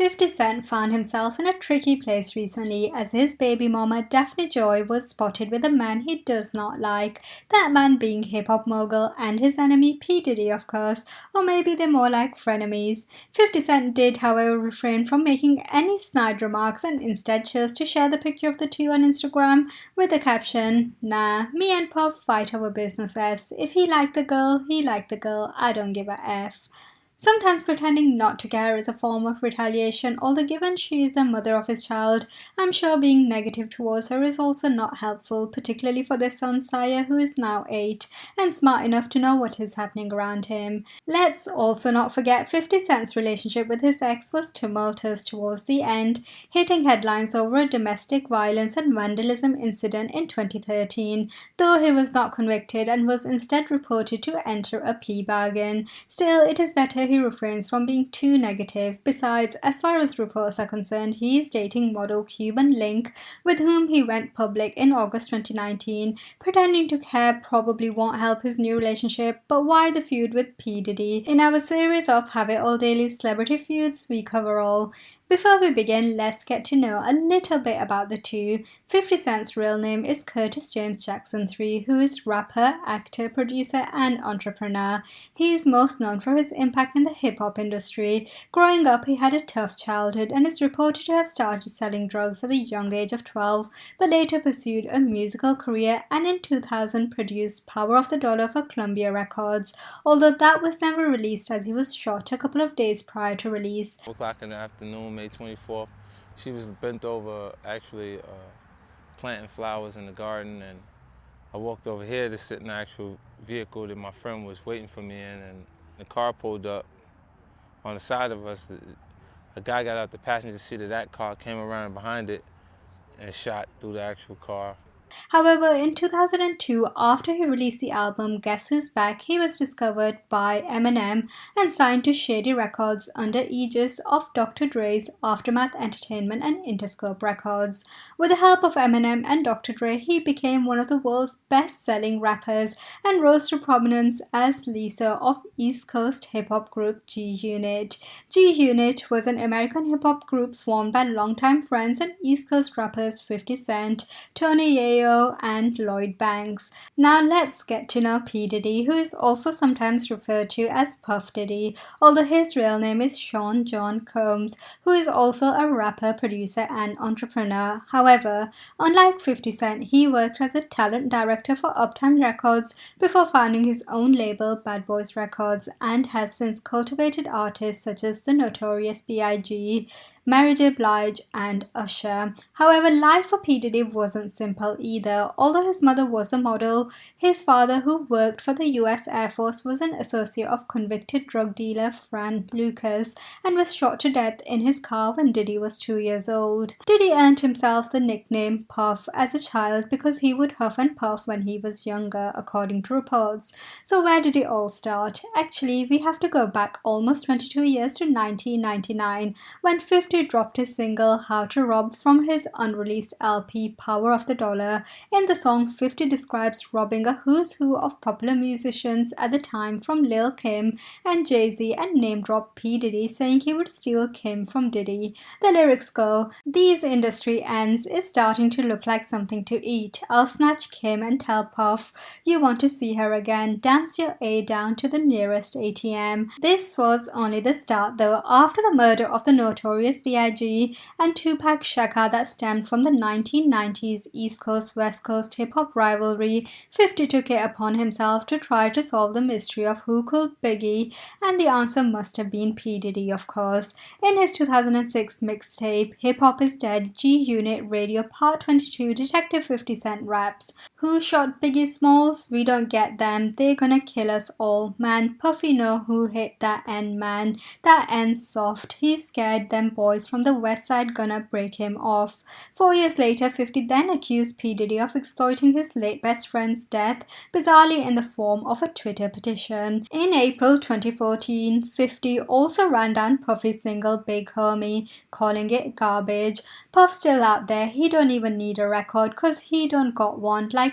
50 Cent found himself in a tricky place recently as his baby mama Daphne Joy was spotted with a man he does not like, that man being hip-hop mogul and his enemy P Diddy, of course, or maybe they're more like frenemies. 50 Cent did however refrain from making any snide remarks and instead chose to share the picture of the two on Instagram with the caption, "Nah, me and Puff fight over businesses. If he liked the girl, he liked the girl, I don't give a F." Sometimes pretending not to care is a form of retaliation, although given she is the mother of his child, I'm sure being negative towards her is also not helpful, particularly for their son Sire, who is now 8 and smart enough to know what is happening around him. Let's also not forget 50 Cent's relationship with his ex was tumultuous towards the end, hitting headlines over a domestic violence and vandalism incident in 2013, though he was not convicted and was instead reported to enter a plea bargain. Still, it is better he refrains from being too negative. Besides, as far as reports are concerned, he is dating model Cuban Link, with whom he went public in August 2019. Pretending to care probably won't help his new relationship, but why the feud with P Diddy? In our series of Have It All Daily Celebrity Feuds, we cover all. Before we begin, let's get to know a little bit about the two. 50 Cent's real name is Curtis James Jackson III, who is rapper, actor, producer, and entrepreneur. He is most known for his impact in the hip-hop industry. Growing up, he had a tough childhood and is reported to have started selling drugs at the young age of 12, but later pursued a musical career and in 2000 produced Power of the Dollar for Columbia Records, although that was never released as he was shot a couple of days prior to release. 4 o'clock in the afternoon, May 24th. She was bent over, actually planting flowers in the garden, and I walked over here to sit in the actual vehicle that my friend was waiting for me in, and the car pulled up. On the side of us, a guy got out the passenger seat of that car, came around behind it, and shot through the actual car. However, in 2002, after he released the album Guess Who's Back, he was discovered by Eminem and signed to Shady Records under aegis of Dr. Dre's Aftermath Entertainment and Interscope Records. With the help of Eminem and Dr. Dre, he became one of the world's best-selling rappers and rose to prominence as leader of East Coast hip-hop group G-Unit. G-Unit was an American hip-hop group formed by longtime friends and East Coast rappers 50 Cent, Tony Yayo, and Lloyd Banks. Now let's get to know P Diddy, who is also sometimes referred to as Puff Diddy, although his real name is Sean John Combs, who is also a rapper, producer, and entrepreneur. However, unlike 50 Cent, he worked as a talent director for Uptown Records before founding his own label, Bad Boys Records, and has since cultivated artists such as the Notorious B.I.G., Mary J. Blige, and Usher. However, life for P. Diddy wasn't simple either. Although his mother was a model, his father, who worked for the US Air Force, was an associate of convicted drug dealer Fran Lucas and was shot to death in his car when Diddy was 2 years old. Diddy earned himself the nickname Puff as a child because he would huff and puff when he was younger, according to reports. So where did it all start? Actually, we have to go back almost 22 years to 1999, when 50 dropped his single How to Rob from his unreleased LP Power of the Dollar. In the song, 50 describes robbing a who's who of popular musicians at the time, from Lil Kim and Jay-Z, and name drop P Diddy, saying he would steal Kim from Diddy. The lyrics go, "These industry ends is starting to look like something to eat. I'll snatch Kim and tell Puff you want to see her again. Dance your A down to the nearest ATM." This was only the start though. After the murder of the Notorious B.I.G. and Tupac Shakur that stemmed from the 1990s East Coast-West Coast hip-hop rivalry, 50 took it upon himself to try to solve the mystery of who killed Biggie, and the answer must have been P. Diddy, of course. In his 2006 mixtape, Hip Hop Is Dead, G-Unit Radio Part 22, Detective 50 Cent raps, "Who shot Biggie Smalls? We don't get them. They're gonna kill us all. Man, Puffy know who hit that end, man. That end's soft. He's scared them boys from the west side gonna break him off." 4 years later, 50 then accused P. Diddy of exploiting his late best friend's death, bizarrely in the form of a Twitter petition. In April 2014, 50 also ran down Puffy's single Big Homie, calling it garbage. Puff's still out there, he don't even need a record cause he don't got one, like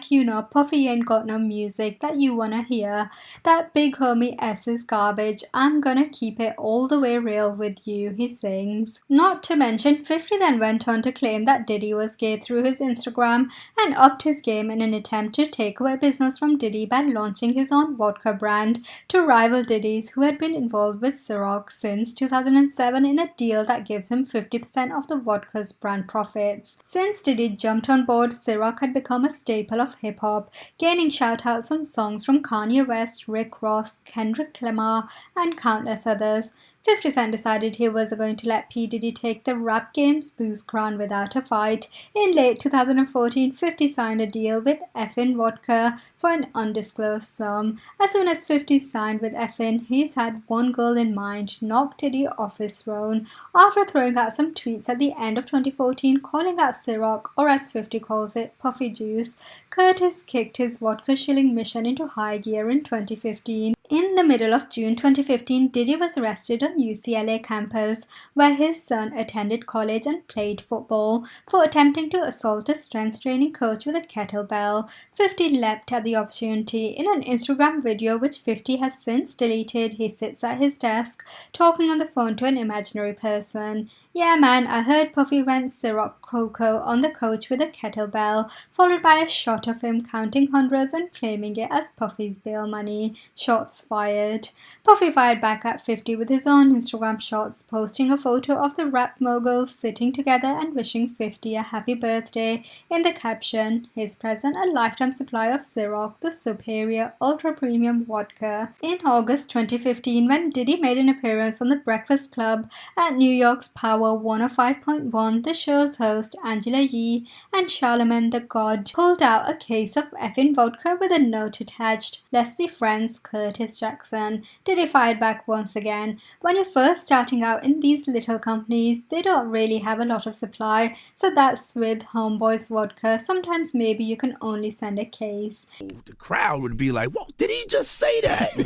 Puffy ain't got no music that you wanna hear. That Big Homie S is garbage, I'm gonna keep it all the way real with you, he sings. Not to mention, 50 then went on to claim that Diddy was gay through his Instagram and upped his game in an attempt to take away business from Diddy by launching his own vodka brand to rival Diddy's, who had been involved with Ciroc since 2007 in a deal that gives him 50% of the vodka's brand profits. Since Diddy jumped on board, Ciroc had become a staple of hip-hop, gaining shout-outs on songs from Kanye West, Rick Ross, Kendrick Lamar, and countless others. 50 Cent decided he was going to let P Diddy take the rap game's booze crown without a fight. In late 2014, 50 signed a deal with Effin Vodka for an undisclosed sum. As soon as 50 signed with Effin, he's had one goal in mind: knock Diddy off his throne. After throwing out some tweets at the end of 2014 calling out Ciroc, or as 50 calls it, Puffy Juice, Curtis kicked his vodka shilling mission into high gear in 2015. In the middle of June 2015, Diddy was arrested on UCLA campus, where his son attended college and played football, for attempting to assault a strength training coach with a kettlebell. 50 leapt at the opportunity. In an Instagram video which 50 has since deleted, he sits at his desk, talking on the phone to an imaginary person. "Yeah man, I heard Puffy went Ciroc Coco on the coach with a kettlebell," followed by a shot of him counting hundreds and claiming it as Puffy's bail money. Shots fired. Puffy fired back at 50 with his own Instagram shots, posting a photo of the rap moguls sitting together and wishing 50 a happy birthday. In the caption, his present a lifetime supply of Ciroc, the superior ultra-premium vodka. In August 2015, when Diddy made an appearance on The Breakfast Club at New York's Power 105.1, the show's host, Angela Yee, and Charlemagne the God pulled out a case of effing vodka with a note attached: "Let's be friends, Curtis Jackson." Diddy fired back once again: "When you're first starting out in these little companies, they don't really have a lot of supply, so that's with Homeboy's vodka. Sometimes maybe you can only send a case." The crowd would be like, "Whoa, did he just say that?"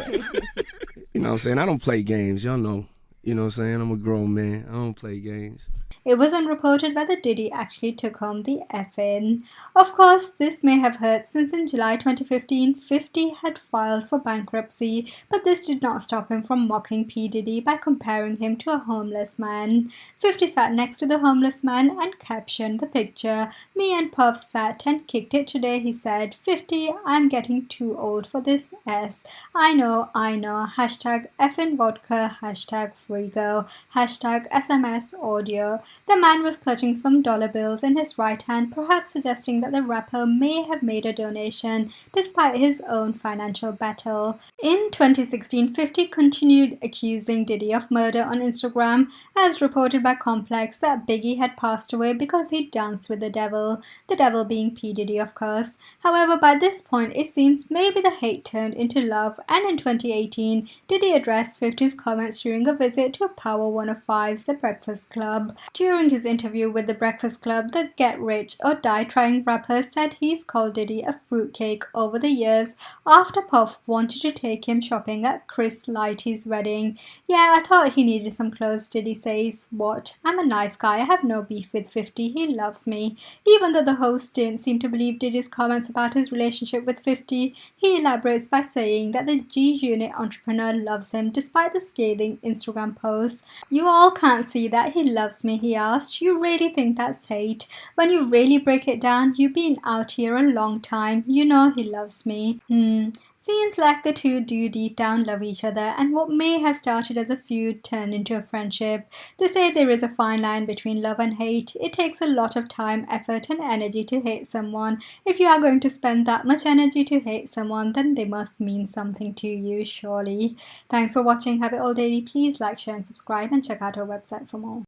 You know what I'm saying? I don't play games, y'all know. You know what I'm saying? I'm a grown man. I don't play games. It was unreported whether Diddy actually took home the effing. Of course, this may have hurt, since in July 2015, 50 had filed for bankruptcy, but this did not stop him from mocking P Diddy by comparing him to a homeless man. 50 sat next to the homeless man and captioned the picture, "Me and Puff sat and kicked it today," he said. 50, "I'm getting too old for this S. I know, hashtag effing vodka, hashtag freego, hashtag SMS audio." The man was clutching some dollar bills in his right hand, perhaps suggesting that the rapper may have made a donation despite his own financial battle. In 2016, 50 continued accusing Diddy of murder on Instagram, as reported by Complex that Biggie had passed away because he danced with the devil being P Diddy, of course. However, by this point, it seems maybe the hate turned into love, and in 2018, Diddy addressed 50's comments during a visit to Power 105's The Breakfast Club. During his interview with The Breakfast Club, the get-rich-or-die-trying rapper said he's called Diddy a fruitcake over the years after Puff wanted to take him shopping at Chris Lighty's wedding. "Yeah, I thought he needed some clothes," Diddy says. "What? I'm a nice guy. I have no beef with 50. He loves me." Even though the host didn't seem to believe Diddy's comments about his relationship with 50, he elaborates by saying that the G-Unit entrepreneur loves him despite the scathing Instagram posts. "You all can't see that he loves me," he asked. "You really think that's hate? When you really break it down, you've been out here a long time. You know he loves me." Seems like the two do deep down love each other, and what may have started as a feud turned into a friendship. They say there is a fine line between love and hate. It takes a lot of time, effort, and energy to hate someone. If you are going to spend that much energy to hate someone, then they must mean something to you, surely. Thanks for watching. Have it all daily. Please like, share, and subscribe, and check out our website for more.